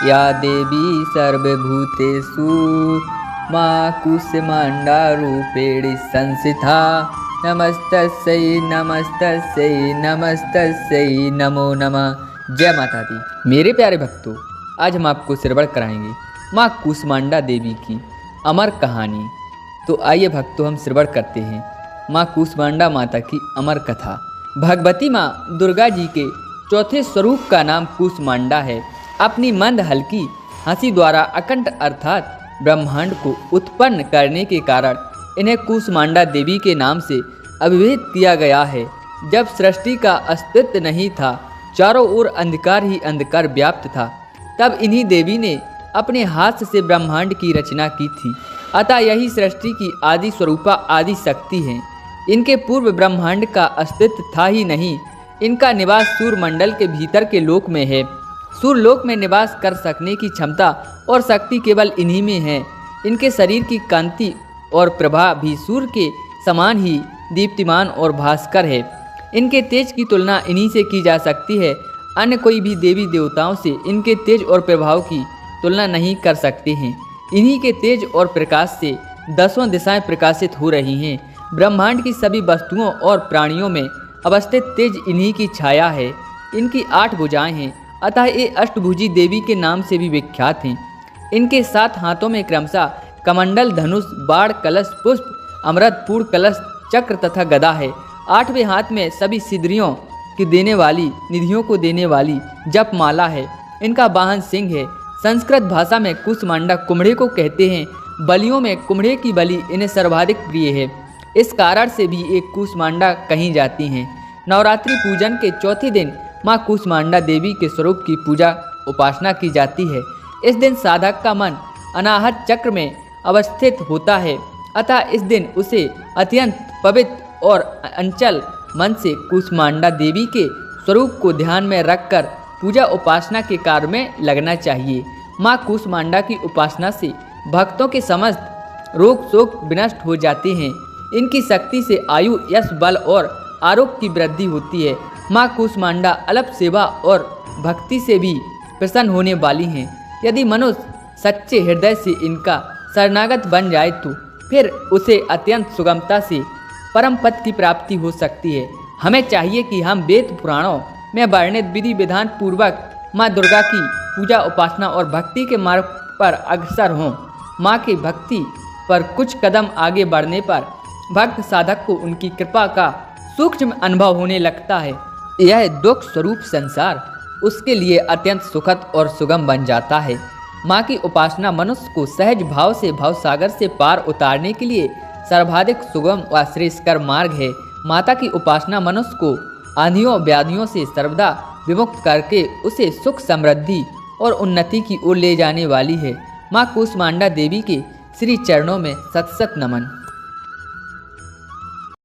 या देवी सर्वभूतेषु मां कूष्मांडा रूपेण संस्थिता। नमस्तस्यै नमस्तस्यै नमस्तस्यै नमो नमः। जय माता दी। मेरे प्यारे भक्तों, आज हम आपको श्रवण कराएंगे माँ कूष्मांडा देवी की अमर कहानी। तो आइए भक्तों, हम श्रवण करते हैं माँ कूष्मांडा माता की अमर कथा। भगवती माँ दुर्गा जी के चौथे स्वरूप का नाम कूष्मांडा है। अपनी मंद हल्की हंसी द्वारा अखंड अर्थात ब्रह्मांड को उत्पन्न करने के कारण इन्हें कूष्मांडा देवी के नाम से अभिहित किया गया है। जब सृष्टि का अस्तित्व नहीं था, चारों ओर अंधकार ही अंधकार व्याप्त था, तब इन्हीं देवी ने अपने हाथ से ब्रह्मांड की रचना की थी। अतः यही सृष्टि की आदि स्वरूपा आदि शक्ति है। इनके पूर्व ब्रह्मांड का अस्तित्व था ही नहीं। इनका निवास सूर्यमंडल के भीतर के लोक में है। सूर्यलोक में निवास कर सकने की क्षमता और शक्ति केवल इन्हीं में है। इनके शरीर की कांति और प्रभा भी सूर्य के समान ही दीप्तिमान और भास्कर है। इनके तेज की तुलना इन्हीं से की जा सकती है। अन्य कोई भी देवी देवताओं से इनके तेज और प्रभाव की तुलना नहीं कर सकते हैं। इन्हीं के तेज और प्रकाश से दसों दिशाएं प्रकाशित हो रही हैं। ब्रह्मांड की सभी वस्तुओं और प्राणियों में अवस्थित तेज इन्हीं की छाया है। इनकी 8 भुजाएं हैं, अतः ये अष्टभुजी देवी के नाम से भी विख्यात हैं। इनके 7 हाथों में क्रमशः कमंडल, धनुष, बाण, कलश, पुष्प, अमृत, पूर्ण, कलश, चक्र तथा गदा है। 8वें हाथ में सभी सिद्धियों की देने वाली, निधियों को देने वाली जप माला है। इनका वाहन सिंह है। संस्कृत भाषा में कूष्मांडा कुम्हड़े को कहते हैं। बलियों में कुम्हड़े की बलि इन्हें सर्वाधिक प्रिय है। इस कारण से भी एक कूष्मांडा कही जाती हैं। नवरात्रि पूजन के चौथे दिन माँ कूष्मांडा देवी के स्वरूप की पूजा उपासना की जाती है। इस दिन साधक का मन अनाहत चक्र में अवस्थित होता है, अतः इस दिन उसे अत्यंत पवित्र और अंचल मन से कूष्मांडा देवी के स्वरूप को ध्यान में रखकर पूजा उपासना के कार्य में लगना चाहिए। माँ कूष्मांडा की उपासना से भक्तों के समस्त रोग शोक विनष्ट हो जाते हैं। इनकी शक्ति से आयु, यश, बल और आरोग्य की वृद्धि होती है। माँ कूष्मांडा अल्प सेवा और भक्ति से भी प्रसन्न होने वाली हैं। यदि मनुष्य सच्चे हृदय से इनका शरणागत बन जाए तो फिर उसे अत्यंत सुगमता से परम पद की प्राप्ति हो सकती है। हमें चाहिए कि हम वेद पुराणों में वर्णित विधि विधान पूर्वक माँ दुर्गा की पूजा उपासना और भक्ति के मार्ग पर अग्रसर हों। माँ की भक्ति पर कुछ कदम आगे बढ़ने पर भक्त साधक को उनकी कृपा का सूक्ष्म अनुभव होने लगता है। यह दुख स्वरूप संसार उसके लिए अत्यंत सुखद और सुगम बन जाता है। माँ की उपासना मनुष्य को सहज भाव से भवसागर से पार उतारने के लिए सर्वाधिक सुगम व श्रेष्ठकर मार्ग है। माता की उपासना मनुष्य को आंधियों व्याधियों से सर्वदा विमुक्त करके उसे सुख, समृद्धि और उन्नति की ओर ले जाने वाली है। माँ कूष्मांडा देवी के श्री चरणों में सत सत नमन।